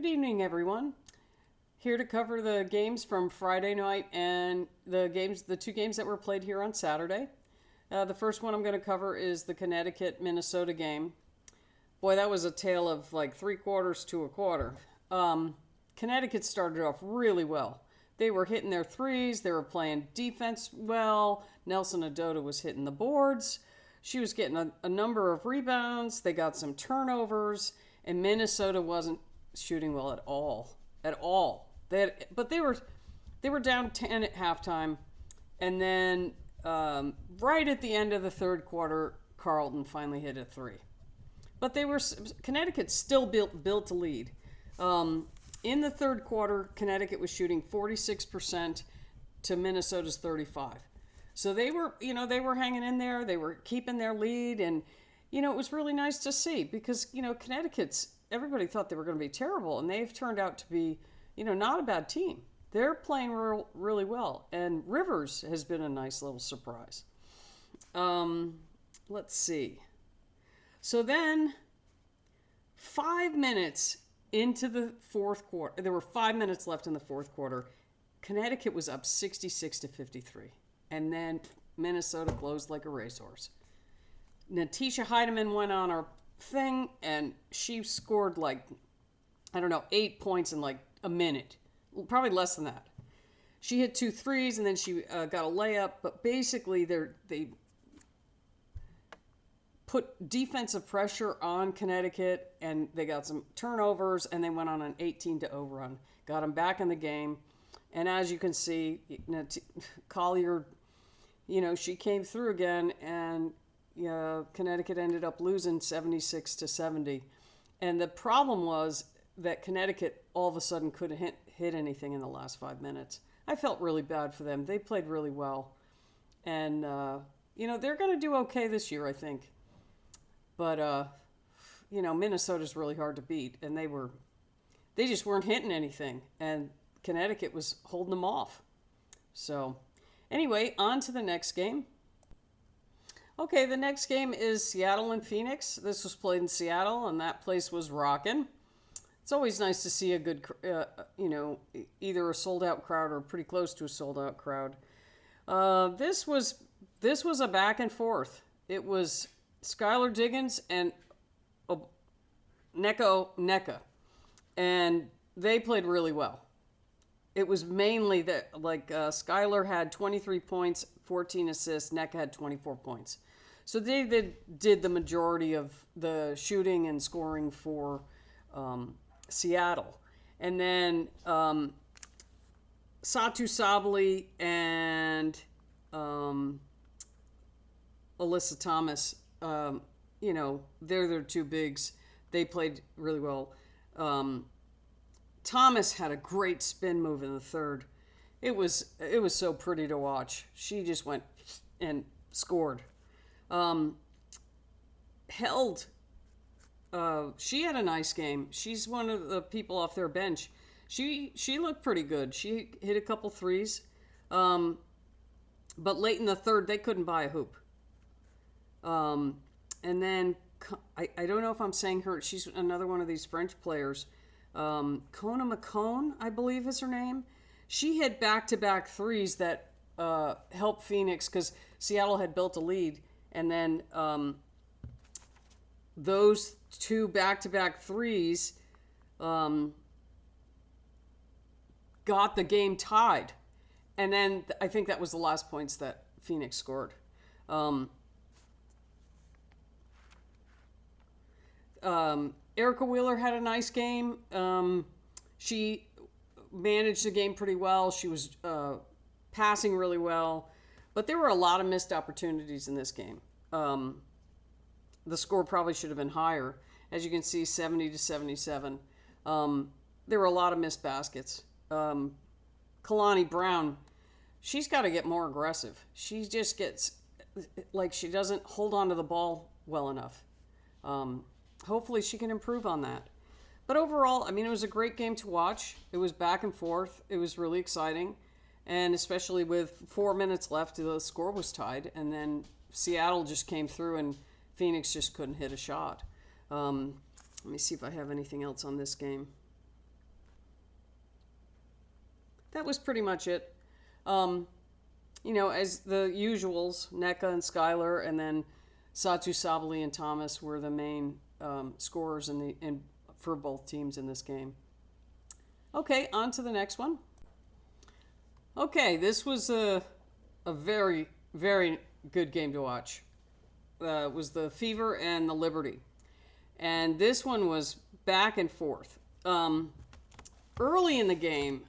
Good evening, everyone. Here to cover the games from Friday night and the two games that were played here on Saturday. The first one I'm going to cover is the Connecticut-Minnesota game. Boy, that was a tale of like 3/4 to a quarter. Connecticut started off really well. They were hitting their threes. They were playing defense well. Nelson Adota was hitting the boards. She was getting a number of rebounds. They got some turnovers, and Minnesota wasn't shooting well at all. At all. But they were down 10 at halftime, and then right at the end of the third quarter, Carlton finally hit a three. But Connecticut still built a lead. In the third quarter, Connecticut was shooting 46% to Minnesota's 35%. So they were hanging in there. They were keeping their lead, and it was really nice to see because everybody thought they were going to be terrible, and they've turned out to be not a bad team. They're playing really well, and Rivers has been a nice little surprise. Let's see. So then, 5 minutes into the fourth quarter, there were 5 minutes left in the fourth quarter. Connecticut was up 66-53, and then Minnesota closed like a racehorse. Natisha Heidemann went on her thing, and she scored 8 points in like a minute, probably less than that. She hit 2 threes, and then she got a layup. But basically, they put defensive pressure on Connecticut, and they got some turnovers, and they went on an 18-0 run. Got them back in the game, and as you can see, Collier, she came through again, and Connecticut ended up losing 76-70. And the problem was that Connecticut all of a sudden couldn't hit anything in the last 5 minutes. I felt really bad for them. They played really well. And, they're going to do okay this year, I think. But, Minnesota's really hard to beat. And they just weren't hitting anything. And Connecticut was holding them off. So, anyway, on to the next game. Okay, the next game is Seattle and Phoenix. This was played in Seattle, and that place was rocking. It's always nice to see a good, either a sold-out crowd or pretty close to a sold-out crowd. This was a back and forth. It was Skylar Diggins and Nneka, and they played really well. It was mainly that, Skylar had 23 points, 14 assists. Nneka had 24 points. So they did the majority of the shooting and scoring for Seattle. And then Satu Sabali and Alyssa Thomas, they're their two bigs. They played really well. Thomas had a great spin move in the third. It was so pretty to watch. She just went and scored. She had a nice game. She's one of the people off their bench. She looked pretty good. She hit a couple threes. But late in the third, they couldn't buy a hoop. And then, I don't know if I'm saying her, she's another one of these French players. Kona McCone, I believe is her name. She hit back-to-back threes that helped Phoenix because Seattle had built a lead. And then those two back-to-back threes got the game tied. And then I think that was the last points that Phoenix scored. Erica Wheeler had a nice game. She managed the game pretty well. She was passing really well. But there were a lot of missed opportunities in this game. The score probably should have been higher. As you can see, 70-77. There were a lot of missed baskets. Kalani Brown, she's got to get more aggressive. She just gets, she doesn't hold on to the ball well enough. Hopefully she can improve on that. But overall, it was a great game to watch. It was back and forth. It was really exciting. And especially with 4 minutes left, the score was tied. And then Seattle just came through and Phoenix just couldn't hit a shot. Let me see if I have anything else on this game. that was pretty much it. As the usuals, Neka and Skylar, and then Satu Sabali and Thomas were the main scorers for both teams in this game. Okay, on to the next one. Okay, this was a very, very good game to watch. It was the Fever and the Liberty. And this one was back and forth. Early in the game,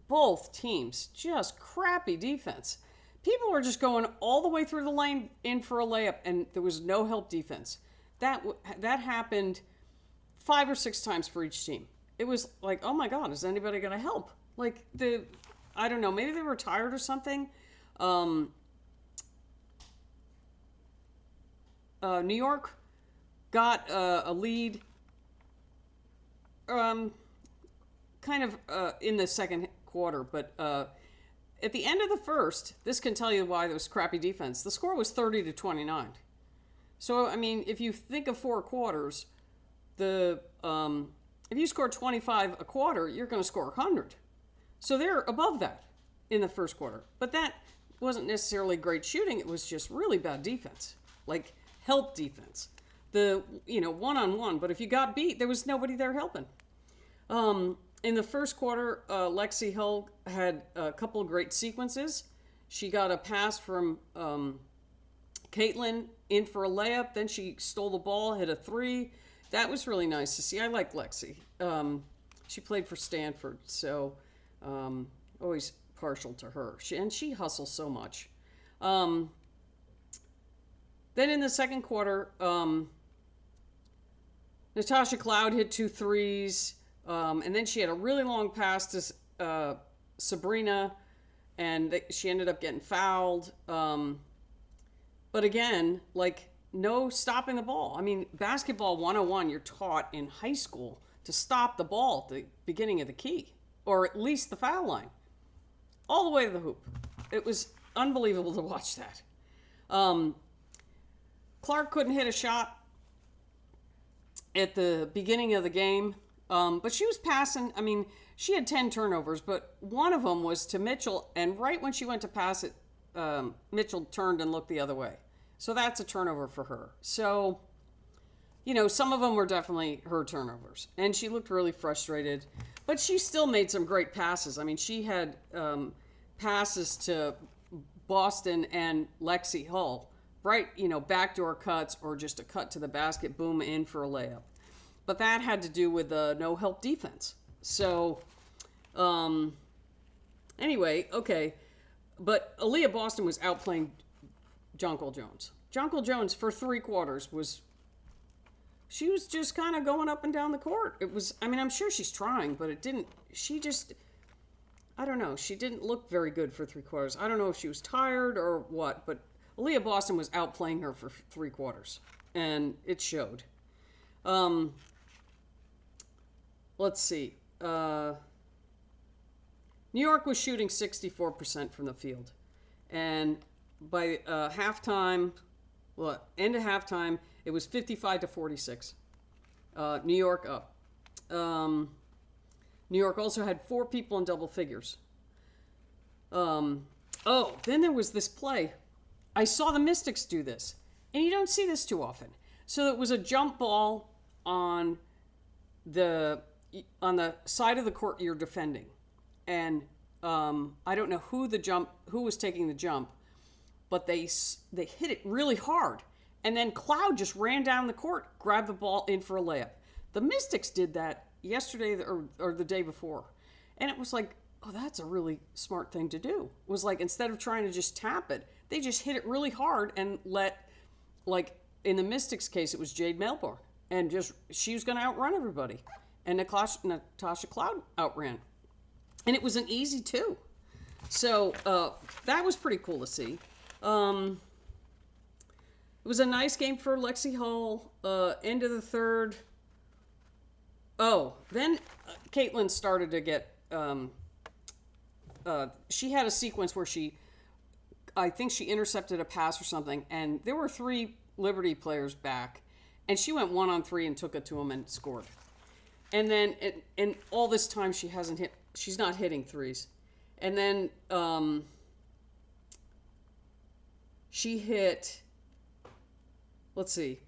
both teams, just crappy defense. People were just going all the way through the lane in for a layup, and there was no help defense. That happened 5 or 6 times for each team. It was like, oh my God, is anybody going to help? Like, I don't know, maybe they were tired or something. New York got a lead kind of in the second quarter, but at the end of the first, this can tell you why there was crappy defense. The score was 30-29. So, I mean, if you think of 4 quarters, if you score 25 a quarter, you're going to score 100. So they're above that in the first quarter. But that wasn't necessarily great shooting. It was just really bad defense, like help defense. One-on-one. But if you got beat, there was nobody there helping. In the first quarter, Lexi Hull had a couple of great sequences. She got a pass from Caitlin in for a layup. Then she stole the ball, hit a 3. That was really nice to see. I like Lexi. She played for Stanford, so always partial to her. She hustles so much. Then in the second quarter, Natasha Cloud hit 2 threes. And then she had a really long pass to Sabrina, and she ended up getting fouled. But again, like, no stopping the ball. I mean, basketball 101, you're taught in high school to stop the ball at the beginning of the key, or at least the foul line, all the way to the hoop. It was unbelievable to watch that. Clark couldn't hit a shot at the beginning of the game. But she was passing. I mean, she had 10 turnovers, but one of them was to Mitchell, and right when she went to pass it, Mitchell turned and looked the other way. So that's a turnover for her. So, some of them were definitely her turnovers, and she looked really frustrated, but she still made some great passes. I mean, she had passes to Boston and Lexi Hull, right, backdoor cuts or just a cut to the basket, boom, in for a layup. But that had to do with the no-help defense. So, anyway, okay. But Aaliyah Boston was outplaying Jonquil Jones. Jonquil Jones, for 3 quarters, she was just kind of going up and down the court. I'm sure she's trying, but I don't know. She didn't look very good for 3 quarters. I don't know if she was tired or what, but Aaliyah Boston was outplaying her for 3 quarters. And it showed. Let's see. New York was shooting 64% from the field. And by end of halftime, it was 55-46. New York up. New York also had 4 people in double figures. Then there was this play. I saw the Mystics do this. And you don't see this too often. So it was a jump ball on the side of the court you're defending, and I don't know who was taking the jump, but they hit it really hard, and then Cloud just ran down the court, grabbed the ball in for a layup. The Mystics did that yesterday or the day before, and it was like, oh, that's a really smart thing to do. It was like, instead of trying to just tap it, they just hit it really hard and let, like in the Mystics case, it was Jade Melbourne, and she was going to outrun everybody. And Natasha Cloud outran. And it was an easy 2. So that was pretty cool to see. It was a nice game for Lexi Hull. End of the third. Then Caitlin started to get... she had a sequence where I think she intercepted a pass or something, and there were 3 Liberty players back, and she went 1-on-3 and took it to them and scored. And then, and all this time she's not hitting threes. And then she hit, let's see,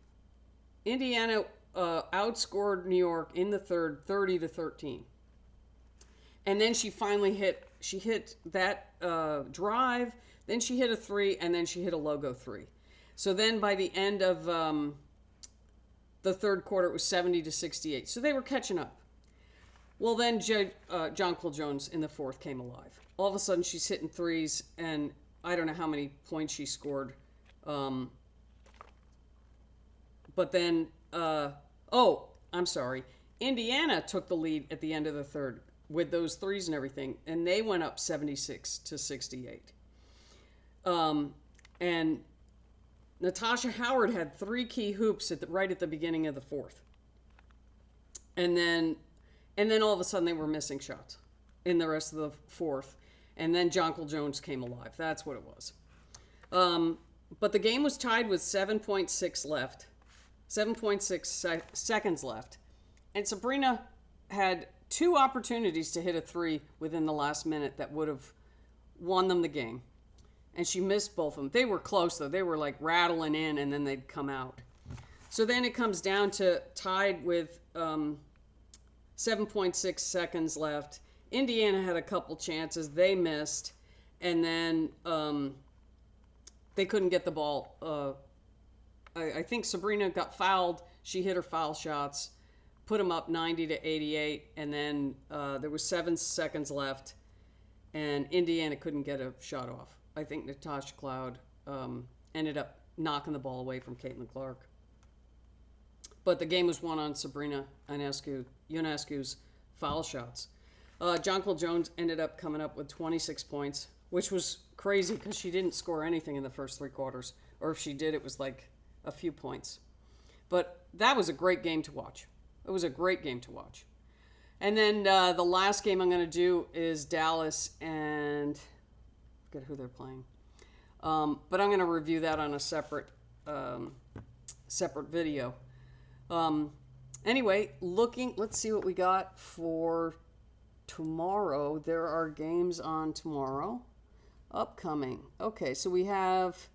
Indiana outscored New York in the third 30-13. And then she finally hit that drive, then she hit a three, and then she hit a logo three. So then by the end of the third quarter, it was 70-68. So they were catching up. Well, then Jonquil Jones in the fourth came alive. All of a sudden, she's hitting threes, and I don't know how many points she scored. But then, I'm sorry. Indiana took the lead at the end of the third with those threes and everything, and they went up 76-68. And Natasha Howard had three key hoops right at the beginning of the fourth. And then all of a sudden they were missing shots in the rest of the fourth. And then Jonquil Jones came alive. That's what it was. But the game was tied with 7.6 left. 7.6 seconds left. And Sabrina had two opportunities to hit a three within the last minute that would have won them the game. And she missed both of them. They were close, though. They were like rattling in, and then they'd come out. So then it comes down to tied with 7.6 seconds left. Indiana had a couple chances. They missed. And then they couldn't get the ball. I think Sabrina got fouled. She hit her foul shots, put them up 90-88. And then there was 7 seconds left, and Indiana couldn't get a shot off. I think Natasha Cloud ended up knocking the ball away from Caitlin Clark. But the game was won on Sabrina Ionescu's foul shots. Jonquil Jones ended up coming up with 26 points, which was crazy because she didn't score anything in the first three quarters. Or if she did, it was like a few points. But that was a great game to watch. It was a great game to watch. And then the last game I'm going to do is Dallas and... who they're playing, but I'm going to review that on a separate video. Anyway, let's see what we got for tomorrow. There are games on tomorrow, upcoming. Okay, so we have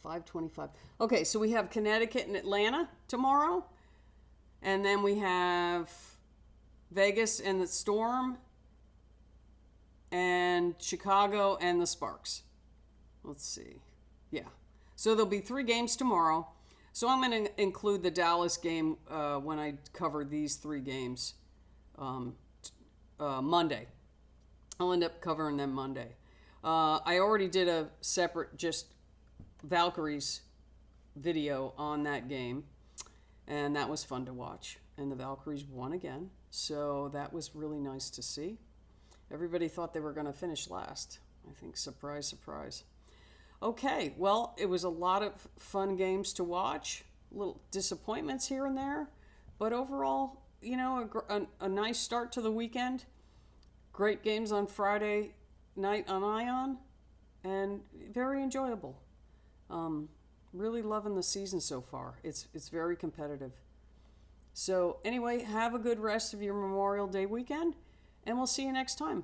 .525. Okay, so we have Connecticut and Atlanta tomorrow, and then we have Vegas and the Storm, and Chicago and the Sparks. Let's see. Yeah. So there'll be 3 games tomorrow. So I'm going to include the Dallas game when I cover these 3 games Monday. I'll end up covering them Monday. I already did a separate just Valkyries video on that game, and that was fun to watch. And the Valkyries won again. So that was really nice to see. Everybody thought they were going to finish last. I think, surprise, surprise. Okay, well, it was a lot of fun games to watch. Little disappointments here and there. But overall, you know, a nice start to the weekend. Great games on Friday night on Ion. And very enjoyable. Really loving the season so far. It's very competitive. So anyway, have a good rest of your Memorial Day weekend, and we'll see you next time.